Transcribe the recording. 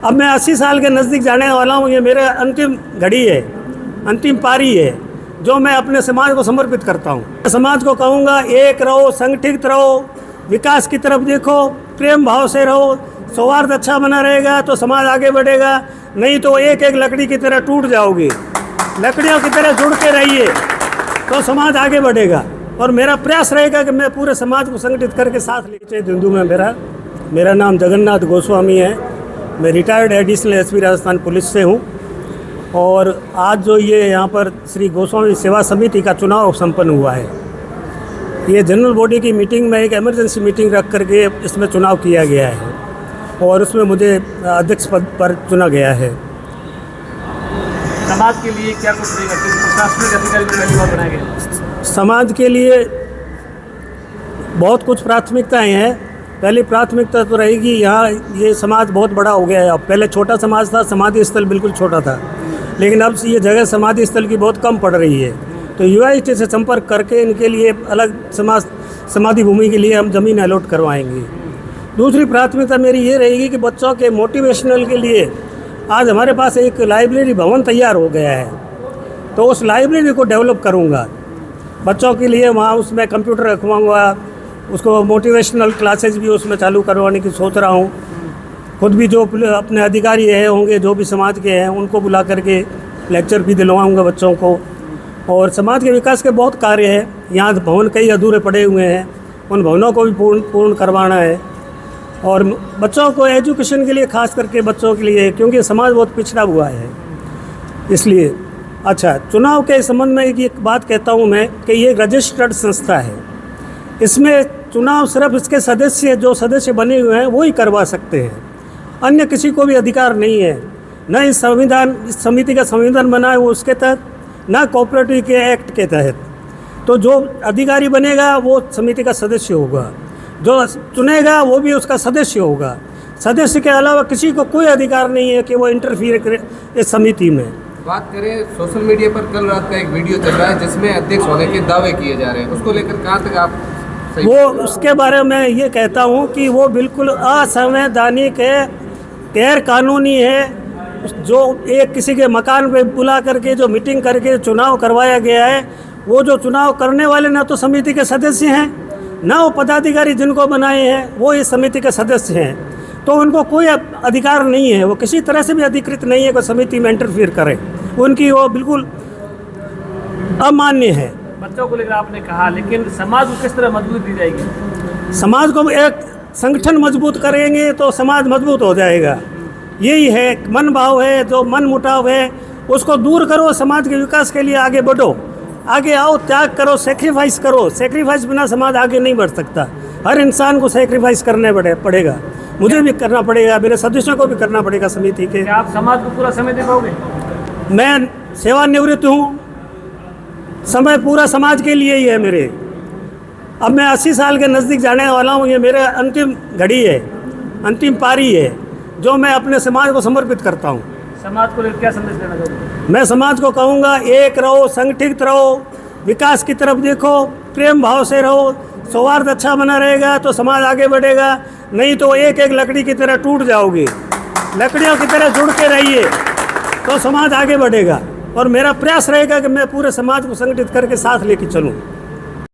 अब मैं 80 साल के नज़दीक जाने वाला हूँ। ये मेरा अंतिम घड़ी है, अंतिम पारी है जो मैं अपने समाज को समर्पित करता हूँ। समाज को कहूँगा, एक रहो, संगठित रहो, विकास की तरफ देखो, प्रेम भाव से रहो। सौहार्द अच्छा बना रहेगा तो समाज आगे बढ़ेगा, नहीं तो एक एक लकड़ी की तरह टूट जाओगे। लकड़ियों की तरह जुड़ के रहिए तो समाज आगे बढ़ेगा। और मेरा प्रयास रहेगा कि मैं पूरे समाज को संगठित करके साथ लेके हिंदू में मेरा नाम जगन्नाथ गोस्वामी है। मैं retired additional SP Rajasthan police से हूँ। और आज जो ये यहाँ पर श्री गोस्वामी सेवा समिति का चुनाव संपन्न हुआ है, ये जनरल बॉडी की मीटिंग में एक इमरजेंसी मीटिंग रख करके इसमें चुनाव किया गया है और उसमें मुझे अध्यक्ष पद पर चुना गया है। समाज के लिए क्या कुछ देगा, प्रशासनिक अधिकारी को पहली बार बनाया गया? समाज के लिए बहुत कुछ प्राथमिकताएं हैं। पहली प्राथमिकता तो रहेगी, यहाँ ये समाज बहुत बड़ा हो गया है। अब पहले छोटा समाज था, समाधि स्थल बिल्कुल छोटा था, लेकिन अब ये जगह समाधि स्थल की बहुत कम पड़ रही है। तो यूआईटी से संपर्क करके इनके लिए अलग समाधि भूमि के लिए हम ज़मीन अलॉट करवाएंगे। दूसरी प्राथमिकता मेरी ये रहेगी कि बच्चों के मोटिवेशनल के लिए आज हमारे पास एक लाइब्रेरी भवन तैयार हो गया है, तो उस लाइब्रेरी को डेवलप करूँगा बच्चों के लिए। वहाँ उसमें कंप्यूटर रखवाऊँगा, उसको मोटिवेशनल क्लासेज भी उसमें चालू करवाने की सोच रहा हूँ। खुद भी जो अपने अधिकारी है होंगे, जो भी समाज के हैं, उनको बुला करके लेक्चर भी दिलवाऊँगा बच्चों को। और समाज के विकास के बहुत कार्य हैं। यहाँ भवन कई अधूरे पड़े हुए हैं, उन भवनों को भी पूर्ण करवाना है। और बच्चों को एजुकेशन के लिए, खास करके बच्चों के लिए, क्योंकि समाज बहुत पिछड़ा हुआ है, इसलिए। अच्छा, चुनाव के संबंध में एक बात कहता हूँ मैं कि ये रजिस्टर्ड संस्था है। इसमें चुनाव सिर्फ इसके सदस्य, जो सदस्य बने हुए हैं, वो ही करवा सकते हैं, अन्य किसी को भी अधिकार नहीं है। न इस समिति का संविधान बना है वो उसके तहत, न कोऑपरेटिव के एक्ट के तहत। तो जो अधिकारी बनेगा वो समिति का सदस्य होगा, जो चुनेगा वो भी उसका सदस्य होगा। सदस्य के अलावा किसी को कोई अधिकार नहीं है कि वो इंटरफियर करे इस समिति में। बात करें सोशल मीडिया पर, कल रात का एक वीडियो चल रहा है जिसमें अध्यक्ष होने के दावे किए जा रहे हैं, उसको लेकर कहाँ तक आप वो उसके बारे में ये कहता हूँ कि वो बिल्कुल असंवैधानिक है, गैर कानूनी है। जो एक किसी के मकान पे बुला करके जो मीटिंग करके चुनाव करवाया गया है, वो जो चुनाव करने वाले ना तो समिति के सदस्य हैं, ना वो पदाधिकारी जिनको बनाए हैं वो इस समिति के सदस्य हैं। तो उनको कोई अधिकार नहीं है, वो किसी तरह से भी अधिकृत नहीं है कि समिति में इंटरफियर करें। उनकी वो बिल्कुल अमान्य है। बच्चों को लेकर आपने कहा, लेकिन समाज को किस तरह मजबूत दी जाएगी? समाज को एक संगठन मजबूत करेंगे तो समाज मजबूत हो जाएगा। यही है, मन भाव है, जो मन मुटाव है उसको दूर करो, समाज के विकास के लिए आगे बढ़ो, आगे आओ, त्याग करो, सेक्रीफाइस करो। सेक्रीफाइस बिना समाज आगे नहीं बढ़ सकता। हर इंसान को सेक्रीफाइस करने पड़ेगा, मुझे भी करना पड़ेगा, मेरे सदस्यों को भी करना पड़ेगा समिति के। क्या आप समाज को पूरा समय दे पाओगे? मैं सेवानिवृत्त हूँ, समय पूरा समाज के लिए ही है मेरे। अब मैं 80 साल के नज़दीक जाने वाला हूँ। ये मेरा अंतिम घड़ी है, अंतिम पारी है जो मैं अपने समाज को समर्पित करता हूँ। समाज को लेकर क्या संदेश देना चाहोगे? मैं समाज को कहूँगा, एक रहो, संगठित रहो, विकास की तरफ देखो, प्रेम भाव से रहो। सौहार्द अच्छा बना रहेगा तो समाज आगे बढ़ेगा, नहीं तो एक एक लकड़ी की तरह टूट जाओगे। लकड़ियों की तरह जुड़ के रहिए तो समाज आगे बढ़ेगा। और मेरा प्रयास रहेगा कि मैं पूरे समाज को संगठित करके साथ लेके चलूँ।